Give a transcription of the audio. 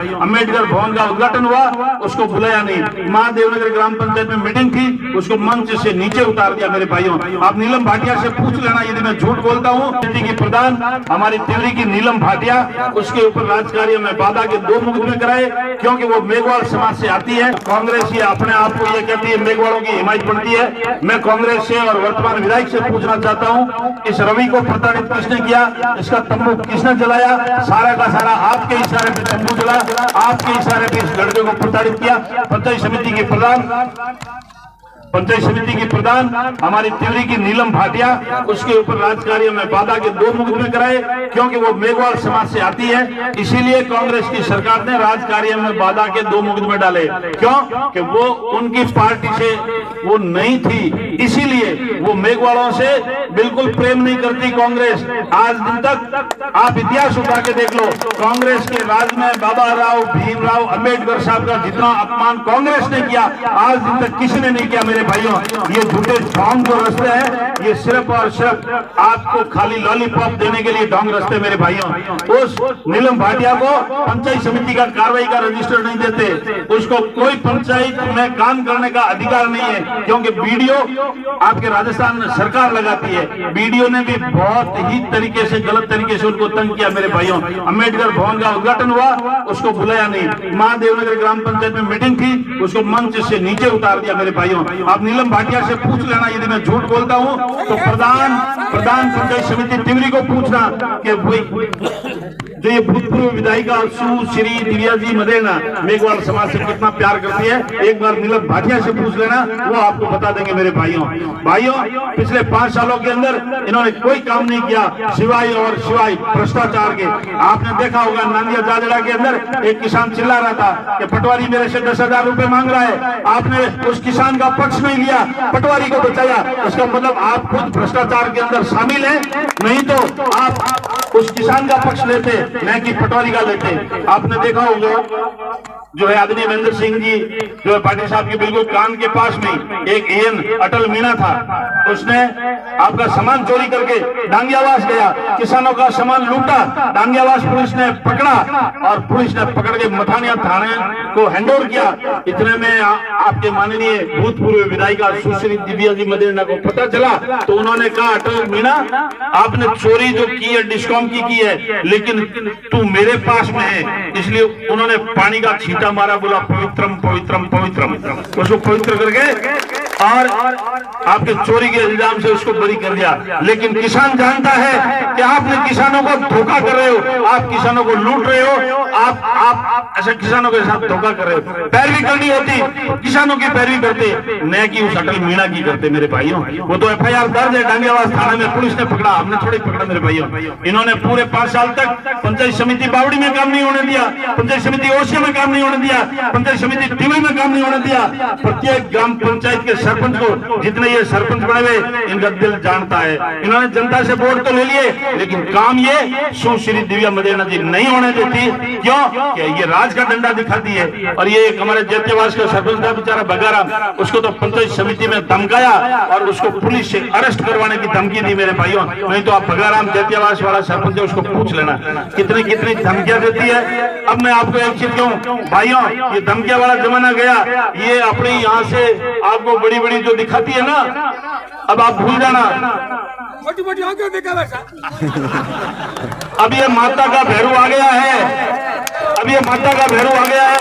अम्बेडकर भवन का उद्घाटन हुआ, उसको बुलाया नहीं। महादेवनगर ग्राम पंचायत में मीटिंग थी, उसको मंच से नीचे उतार दिया। मेरे भाइयों, आप नीलम भाटिया से पूछ लेना यदि मैं झूठ बोलता हूँ। समिति की प्रधान हमारी तिवरी की नीलम भाटिया, उसके ऊपर राजकार्य में बाधा के 2 मुकदमे कराए, क्योंकि वो मेघवाल समाज से आती है। कांग्रेस ये अपने आप को ये कहती है मेघवालों की हिमायत पड़ती है। मैं कांग्रेस से और वर्तमान विधायक से पूछना चाहता हूँ, इस रवि को प्रताड़ित किसने किया, इसका तंबू किसने जलाया? सारा का सारा आपके इशारे पे तंबू जला, आपके इशारे पे इस लड़के को प्रताड़ित किया। पंचायत समिति की प्रधान हमारी तिवरी की नीलम भाटिया, उसके ऊपर राजकार्य में बाधा के 2 मुकदमे कराए, क्योंकि वो मेघवाल समाज से आती है। इसीलिए कांग्रेस की सरकार ने राजकार्य में बाधा के 2 मुकदमे डाले। क्यों? कि वो उनकी पार्टी से वो नहीं थी, इसीलिए वो मेघवालों से बिल्कुल प्रेम नहीं करती कांग्रेस। आज दिन तक आप इतिहास उठा के देख लो, कांग्रेस के राज में बाबा राव, भीमराव अम्बेडकर साहब का जितना अपमान कांग्रेस ने किया, आज दिन तक किसी ने नहीं किया। मेरे भाइयों, ये झूठे ढोंग जो रस्ते हैं, ये सिर्फ और सिर्फ आपको खाली लॉलीपॉप देने के लिए ढोंग रस्ते। मेरे भाइयों, उस नीलम भाटिया को पंचायत समिति का कार्रवाई का रजिस्टर नहीं देते, उसको कोई पंचायत में काम करने का अधिकार नहीं है, क्योंकि बीडीओ आपके राजस्थान सरकार लगाती है। बीडीओ ने भी बहुत ही तरीके से, गलत तरीके से उनको तंग किया। मेरे भाइयों, अम्बेडकर भवन का उद्घाटन हुआ, उसको बुलाया नहीं। महादेवनगर ग्राम पंचायत में मीटिंग थी, उसको मंच से नीचे उतार दिया। मेरे भाइयों, आप नीलम भाटिया से पूछ लेना यदि मैं झूठ बोलता हूं तो प्रधान पंचायत समिति तिवरी को पूछना कि जो ये भूतपूर्व विधायिका सुश्री दिव्या जी मदेना मेघवाल समाज से कितना प्यार करती है, एक बार नीलम भाटिया से पूछ लेना, वो आपको बता देंगे। मेरे भाइयों, पिछले 5 सालों के अंदर इन्होंने कोई काम नहीं किया सिवाय भ्रष्टाचार के। आपने देखा होगा नांदिया जाजड़ा के अंदर एक किसान चिल्ला रहा था कि पटवारी मेरे से 10,000 रुपए मांग रहा है। आपने उस किसान का पक्ष नहीं लिया, पटवारी को बचाया। इसका मतलब आप खुद भ्रष्टाचार के अंदर शामिल हैं, नहीं तो आप उस किसान का पक्ष लेते, न कि पटवारी का लेते। आपने देखा होगा जो है आदरणीय महेंद्र सिंह जी, जो है पाटिल साहब के बिल्कुल कान के पास में एक एएन अटल मीणा था, उसने आपका सामान चोरी करके डांगियावास गया, किसानों का सामान लूटा। डांगियावास पुलिस ने पकड़ा और पुलिस ने पकड़ के मथानिया थाने को हैंडओवर किया। इतने में आपके माननीय भूतपूर्व विधायिका सुश्री दिव्या जी मदेना को पता चला, तो उन्होंने कहा अटल मीणा, आपने चोरी जो की है डिस्कॉम की है, लेकिन तू मेरे पास में है। इसलिए उन्होंने पानी का छींटा मारा, बोला पवित्रम पवित्रम पवित्रम, उसको पवित्र करके और आपके चोरी के इल्जाम से उसको बरी कर दिया। लेकिन किसान जानता है कि आपने किसानों को धोखा कर रहे हो, आप किसानों को लूट रहे हो, आप ऐसे किसानों के साथ धोखा कर रहे हो। पैरवी करनी होती, किसानों की पैरवी करते, न कि उस अटल मीणा की करते। मेरे भाइयों, वो तो एफआईआर दर्ज है डांगियावास थाने में, पुलिस ने पकड़ा, हमने थोड़ी पकड़ा। मेरे भाइयों, इन्होंने पूरे 5 साल तक पंचायत समिति बावड़ी में काम नहीं होने दिया, पंचायत समिति ओसिया में काम नहीं होने दिया, पंचायत समिति तिवरी में काम नहीं होने दिया। प्रत्येक ग्राम पंचायत के सरपंच को, जितने ये सरपंच बने हुए, इनका दिल जानता है। इन्होंने जनता से वोट तो ले लिए, लेकिन काम ये सुश्री दिव्या मदेना जी नहीं होने देती। क्यों? कि ये राज का डंडा दिखाती है। और ये एक हमारे जैत्यवास का सरपंच था बेचारा बगाराम, उसको तो पंचायत समिति में धमकाया और उसको पुलिस से अरेस्ट करवाने की धमकी दी। मेरे भाइयों, नहीं तो आप बगाराम जैत्यवास वाला सरपंच है, उसको पूछ लेना कितनी कितनी धमकियां देती है। अब मैं आपको एक चीज कहूं भाइयों, ये धमकियां वाला जमाना गया। ये अपनी यहाँ से आपको बड़ी बड़ी जो दिखाती है ना, अब आप भूल जाना। मोटी मोटी आंखें देखा वैसा। अब ये माता का भैरू आ गया है, अब ये माता का भैरू आ गया है।